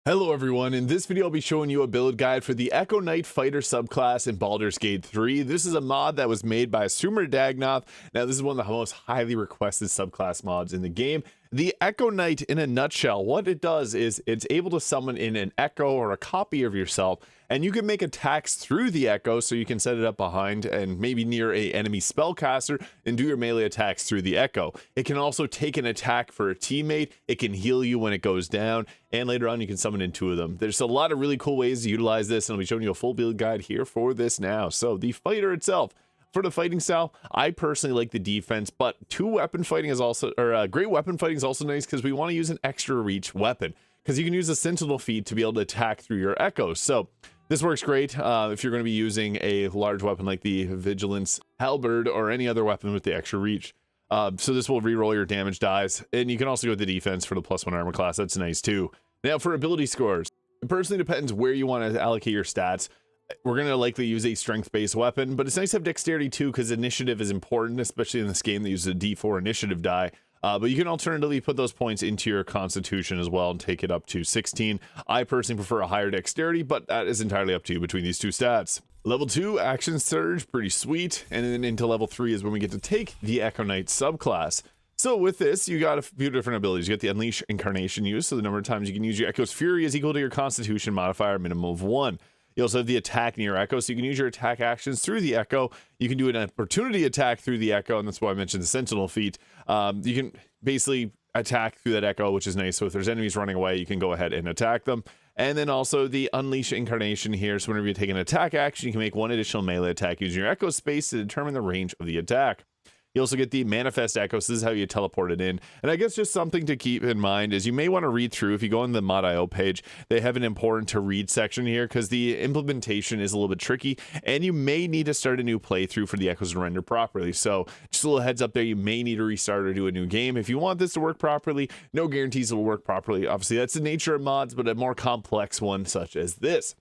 Hello everyone, in this video I'll be showing you a build guide for the Echo Knight Fighter subclass in Baldur's Gate 3. This is a mod that was made by Sumradagnoth. Now this is one of the most highly requested subclass mods in the game. The Echo Knight, in a nutshell, what it does is it's able to summon in an echo or a copy of yourself, and you can make attacks through the echo, so you can set it up behind and maybe near a enemy spellcaster and do your melee attacks through the echo. It can also take an attack for a teammate, it can heal you when it goes down, and later on you can summon in 2 of them. There's a lot of really cool ways to utilize this, and I'll be showing you a full build guide here for this now. So the fighter itself, for the fighting style, I personally like the defense, but great weapon fighting is also nice because we want to use an extra reach weapon, because you can use a sentinel feat to be able to attack through your echoes. So this works great if you're going to be using a large weapon like the Vigilance Halberd or any other weapon with the extra reach. So this will reroll your damage dice, and you can also go with the defense for the +1 armor class. That's nice too. Now for ability scores, it personally depends where you want to allocate your stats. We're going to likely use a strength-based weapon, but it's nice to have dexterity too, because initiative is important, especially in this game that uses a D4 initiative die. But you can alternatively put those points into your constitution as well and take it up to 16. I personally prefer a higher dexterity, but that is entirely up to you between these two stats. Level 2, Action Surge, pretty sweet. And then into level 3 is when we get to take the Echo Knight subclass. So with this, you got a few different abilities. You get the Unleash Incarnation use, so the number of times you can use your Echo's Fury is equal to your Constitution modifier, minimum of 1. You also have the attack in your echo, so you can use your attack actions through the echo. You can do an opportunity attack through the echo, and that's why I mentioned the sentinel feat. You can basically attack through that echo, which is nice. So if there's enemies running away, you can go ahead and attack them. And then also the Unleash Incarnation here. So whenever you take an attack action, you can make 1 additional melee attack using your echo space to determine the range of the attack. You also get the Manifest Echo, so this is how you teleport it in. And I guess just something to keep in mind is you may want to read through, if you go on the mod.io page, they have an important to read section here, because the implementation is a little bit tricky, and you may need to start a new playthrough for the echoes to render properly. So just a little heads up there, you may need to restart or do a new game. If you want this to work properly, no guarantees it will work properly. Obviously, that's the nature of mods, but a more complex one such as this.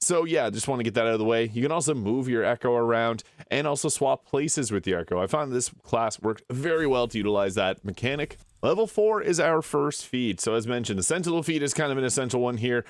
So yeah, just want to get that out of the way. You can also move your echo around and also swap places with your echo. I found this class worked very well to utilize that mechanic. Level 4 is our first feat. So as mentioned, the Sentinel feat is kind of an essential one here.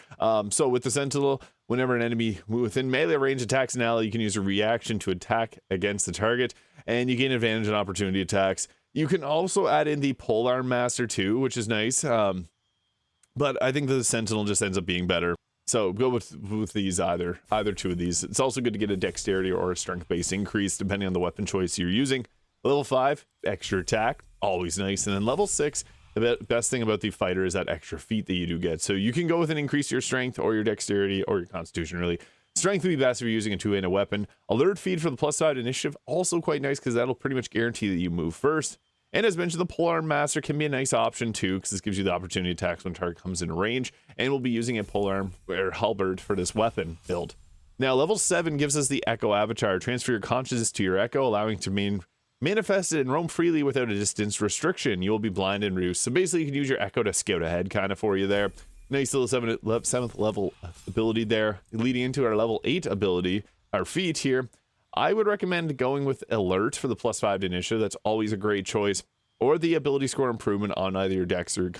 So with the Sentinel, whenever an enemy within melee range attacks an ally, you can use a reaction to attack against the target, and you gain advantage on opportunity attacks. You can also add in the Polearm Master too, which is nice. But I think the Sentinel just ends up being better. So go with these either 2 of these. It's also good to get a dexterity or a strength-based increase depending on the weapon choice you're using. Level 5, extra attack, always nice. And then level 6, the best thing about the fighter is that extra feat that you do get. So you can go with an increase to your strength or your dexterity or your constitution, really. Strength would be best if you're using a 2-handed weapon. Alert feed for the +5 initiative, also quite nice because that'll pretty much guarantee that you move first. And as mentioned, the Polearm Master can be a nice option too, because this gives you the opportunity to attack when target comes in range, and we'll be using a Polearm or Halberd for this weapon build. Now, level 7 gives us the Echo Avatar. Transfer your consciousness to your Echo, allowing to manifest it and roam freely without a distance restriction. You will be blind and reduced. So basically, you can use your Echo to scout ahead kind of for you there. Nice little 7th level ability there. Leading into our level 8 ability, our feat here. I would recommend going with Alert for the +5 initiative. That's always a great choice. Or the ability score improvement on either your dex or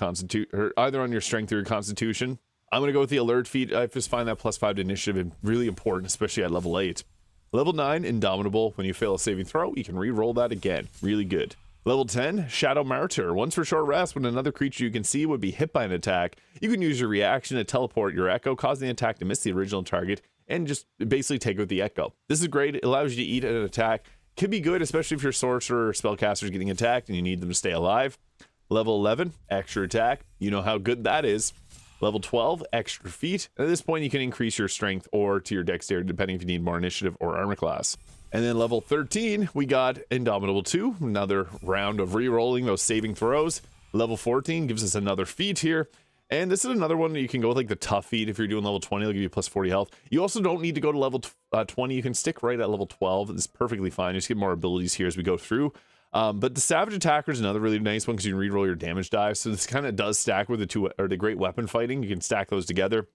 or either on your strength or your constitution. I'm going to go with the Alert feat. I just find that +5 initiative really important, especially at level 8. Level 9, Indomitable. When you fail a saving throw, you can re-roll that again. Really good. Level 10, Shadow Martyr. Once for short rest, when another creature you can see would be hit by an attack, you can use your reaction to teleport your echo, causing the attack to miss the original target, and just basically take it with the echo. This is great. It allows you to eat an attack. Can be good, especially if your sorcerer or spellcaster is getting attacked and you need them to stay alive. Level 11, extra attack. You know how good that is. Level 12, extra feat. At this point, you can increase your strength or to your dexterity, depending if you need more initiative or armor class. And then level 13, we got Indomitable 2, another round of re-rolling those saving throws. Level 14 gives us another feat here. And this is another one that you can go with, like the tough feat. If you're doing level 20, it'll give you +40 health. You also don't need to go to level 20. You can stick right at level 12. It's perfectly fine. Just get more abilities here as we go through. But the Savage Attacker is another really nice one because you can reroll your damage die. So this kind of does stack with the Great Weapon Fighting. You can stack those together.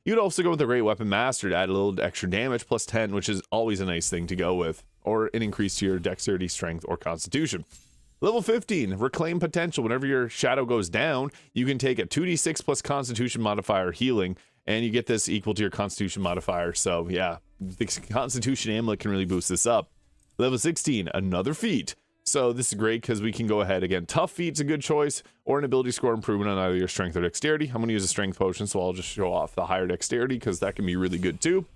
You could also go with the Great Weapon Master to add a little extra damage, +10, which is always a nice thing to go with. Or an increase to your dexterity, strength, or constitution. Level 15, Reclaim Potential. Whenever your shadow goes down, you can take a 2d6 plus Constitution modifier healing, and you get this equal to your Constitution modifier. So yeah, the Constitution amulet can really boost this up. Level 16, another feat. So this is great because we can go ahead again. Tough feat's a good choice, or an ability score improvement on either your strength or dexterity. I'm going to use a strength potion, so I'll just show off the higher dexterity because that can be really good too.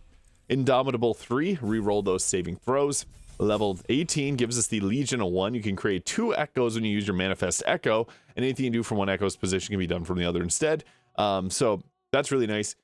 Indomitable 3, reroll those saving throws. Level 18 gives us the Legion of 1. You can create 2 echoes when you use your Manifest Echo, and anything you do from one echo's position can be done from the other instead. So that's really nice.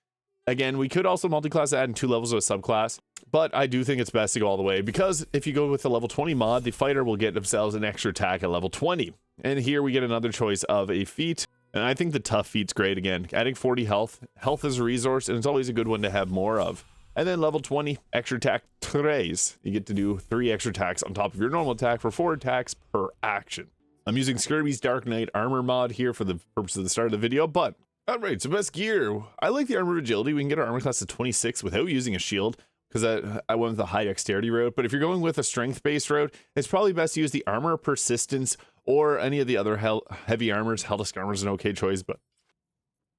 Again, we could also multi-class add in 2 levels of a subclass, but I do think it's best to go all the way because if you go with the level 20 mod, the fighter will get themselves an extra attack at level 20. And here we get another choice of a feat, and I think the tough feat's great again. Adding 40 health. Health is a resource, and it's always a good one to have more of. And then level 20, extra attack 3. You get to do 3 extra attacks on top of your normal attack for 4 attacks per action. I'm using Skirby's Dark Knight armor mod here for the purpose of the start of the video, but alright, so best gear. I like the armor agility. We can get our armor class to 26 without using a shield, because I went with the high dexterity route. But if you're going with a strength-based route, it's probably best to use the armor persistence or any of the other heavy armors. Hellisk armor is an okay choice, but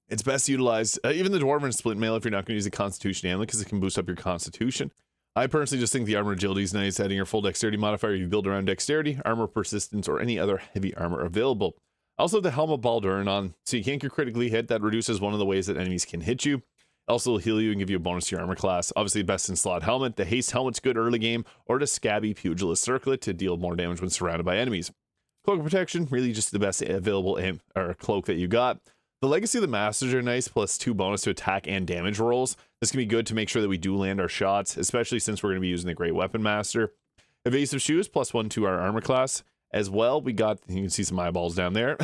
it's best to utilize even the Dwarven Split Mail if you're not going to use the Constitution amulet, because it can boost up your Constitution. I personally just think the armor agility is nice. Adding your full dexterity modifier, you build around dexterity, armor persistence, or any other heavy armor available. Also, the Helm of Baldur on, so you can't get critically hit. That reduces one of the ways that enemies can hit you. Also, will heal you and give you a bonus to your armor class. Obviously, best in slot helmet. The haste helmet's good early game, or the scabby pugilist circlet to deal more damage when surrounded by enemies. Cloak of protection, really just the best available or cloak that you got. The Legacy of the Masters are nice, plus 2 bonus to attack and damage rolls. This can be good to make sure that we do land our shots, especially since we're going to be using the Great Weapon Master. Evasive Shoes, plus 1 to our armor class. As well, we got, you can see some eyeballs down there,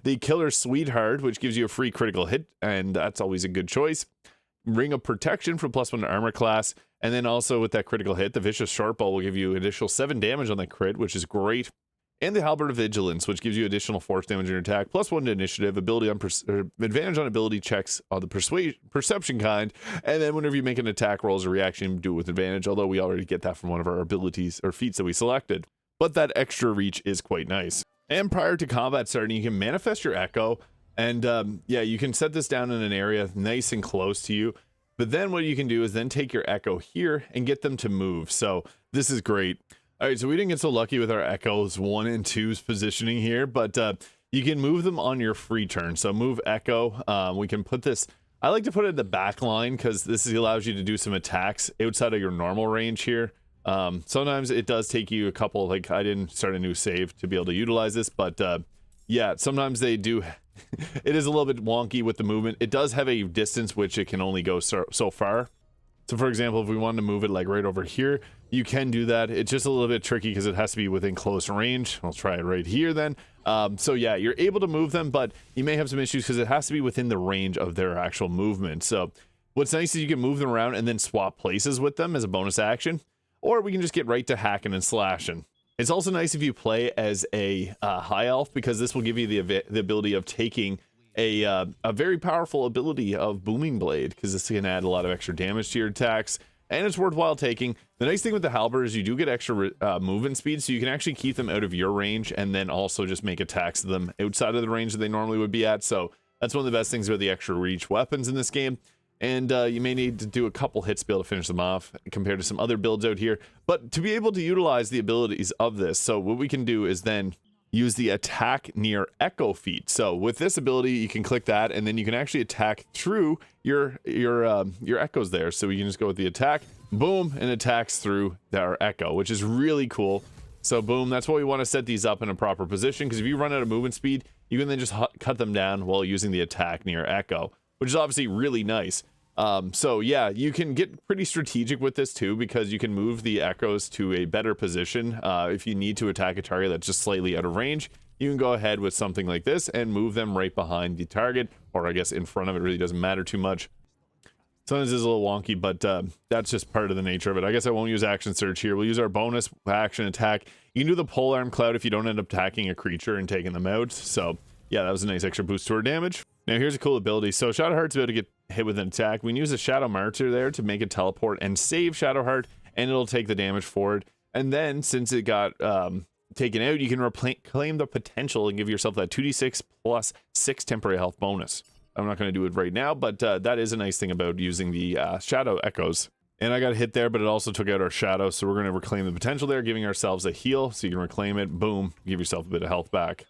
the Killer Sweetheart, which gives you a free critical hit, and that's always a good choice. Ring of Protection for plus 1 to armor class, and then also with that critical hit, the Vicious Shortbow will give you additional 7 damage on the crit, which is great. And the Halberd of Vigilance, which gives you additional force damage in your attack, plus 1 to initiative, ability on advantage on ability checks on the perception kind, and then whenever you make an attack roll as a reaction, do it with advantage, although we already get that from one of our abilities or feats that we selected. But that extra reach is quite nice. And prior to combat starting, you can manifest your echo, and yeah, you can set this down in an area nice and close to you. But then what you can do is then take your echo here and get them to move. So this is great. All right, so we didn't get so lucky with our echoes 1 and 2's positioning here, but you can move them on your free turn. So move echo. We can put this, I like to put it in the back line because this allows you to do some attacks outside of your normal range here. Sometimes it does take you a couple, like I didn't start a new save to be able to utilize this, but yeah, sometimes they do. It is a little bit wonky with the movement. It does have a distance which it can only go so far. So for example, if we wanted to move it like right over here, you can do that. It's just a little bit tricky because it has to be within close range. I'll try it right here then. So yeah, you're able to move them, but you may have some issues because it has to be within the range of their actual movement. So what's nice is you can move them around and then swap places with them as a bonus action. Or we can just get right to hacking and slashing. It's also nice if you play as a high elf, because this will give you the ability of taking a very powerful ability of Booming Blade, because this can add a lot of extra damage to your attacks, and it's worthwhile taking. The nice thing with the halberd is you do get extra movement speed, so you can actually keep them out of your range and then also just make attacks to them outside of the range that they normally would be at. So that's one of the best things about the extra reach weapons in this game. And you may need to do a couple hits to be able to finish them off compared to some other builds out here. But to be able to utilize the abilities of this, so what we can do is then use the attack near echo feat. So with this ability, you can click that, and then you can actually attack through your echoes there. So we can just go with the attack, boom, and attacks through our echo, which is really cool. So boom, that's why we want to set these up in a proper position, because if you run out of movement speed, you can then just cut them down while using the attack near echo, which is obviously really nice. So yeah, you can get pretty strategic with this too, because you can move the echoes to a better position. If you need to attack a target that's just slightly out of range, you can go ahead with something like this and move them right behind the target, or I guess in front of it. Really doesn't matter too much. Sometimes it's a little wonky, but that's just part of the nature of it. I guess I won't use action surge here. We'll use our bonus action attack. You can do the polearm cloud if you don't end up attacking a creature and taking them out. So yeah, that was a nice extra boost to our damage. Now here's a cool ability. So Shadowheart's able to get hit with an attack. We can use a Shadow Martyr there to make it teleport and save Shadowheart, and it'll take the damage for it. And then since it got taken out, you can claim the potential and give yourself that 2d6 plus 6 temporary health bonus. I'm not going to do it right now, but that is a nice thing about using the shadow echoes. And I got hit there, but it also took out our shadow, so we're going to reclaim the potential there, giving ourselves a heal, so you can reclaim it, boom, give yourself a bit of health back.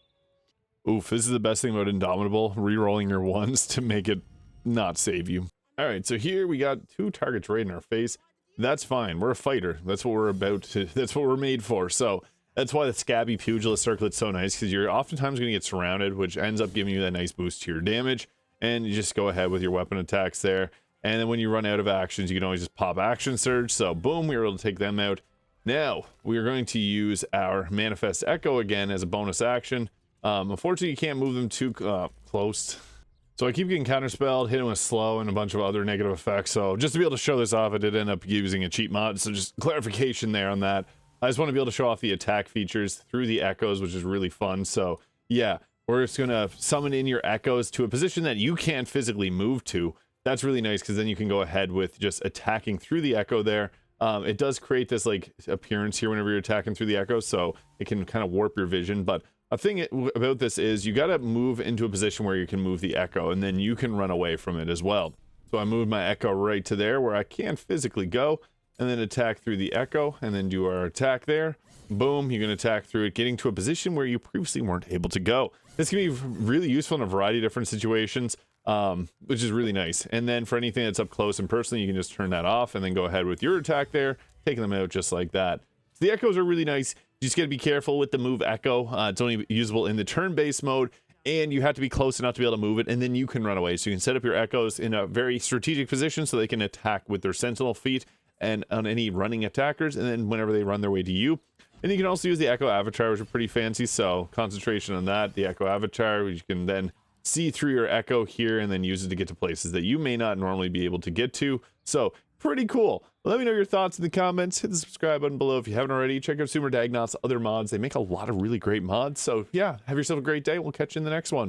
Oof, this is the best thing about Indomitable, re-rolling your ones to make it not save you. Alright, so here we got 2 targets right in our face. That's fine, we're a fighter, that's what we're that's what we're made for, so that's why the Scabby Pugilist Circlet's so nice, because you're oftentimes going to get surrounded, which ends up giving you that nice boost to your damage, and you just go ahead with your weapon attacks there. And then when you run out of actions, you can always just pop Action Surge. So boom, we were able to take them out. Now we are going to use our Manifest Echo again as a bonus action. Unfortunately, you can't move them too close. So I keep getting counterspelled, hit him with slow, and a bunch of other negative effects. So just to be able to show this off, I did end up using a cheat mod. So just clarification there on that. I just want to be able to show off the attack features through the echoes, which is really fun. So yeah, we're just going to summon in your echoes to a position that you can't physically move to. That's really nice, because then you can go ahead with just attacking through the echo there. It does create this like appearance here whenever you're attacking through the echo, so it can kind of warp your vision. But a thing about this is you got to move into a position where you can move the echo, and then you can run away from it as well. So I moved my echo right to there where I can't physically go, and then attack through the echo, and then do our attack there. Boom, you can attack through it, getting to a position where you previously weren't able to go. This can be really useful in a variety of different situations. Which is really nice. And then for anything that's up close and personal, you can just turn that off and then go ahead with your attack there, taking them out just like that. So the echoes are really nice. You just got to be careful with the move echo. It's only usable in the turn-based mode, and you have to be close enough to be able to move it, and then you can run away. So you can set up your echoes in a very strategic position so they can attack with their sentinel feet and on any running attackers, and then whenever they run their way to you. And you can also use the echo avatar, which are pretty fancy, so concentration on that. The echo avatar, which you can then see through your echo here and then use it to get to places that you may not normally be able to get to. So pretty cool. Let me know your thoughts in the comments. Hit the subscribe button below if you haven't already. Check out Sumradagnoth's other mods. They make a lot of really great mods. So yeah, have yourself a great day. We'll catch you in the next one.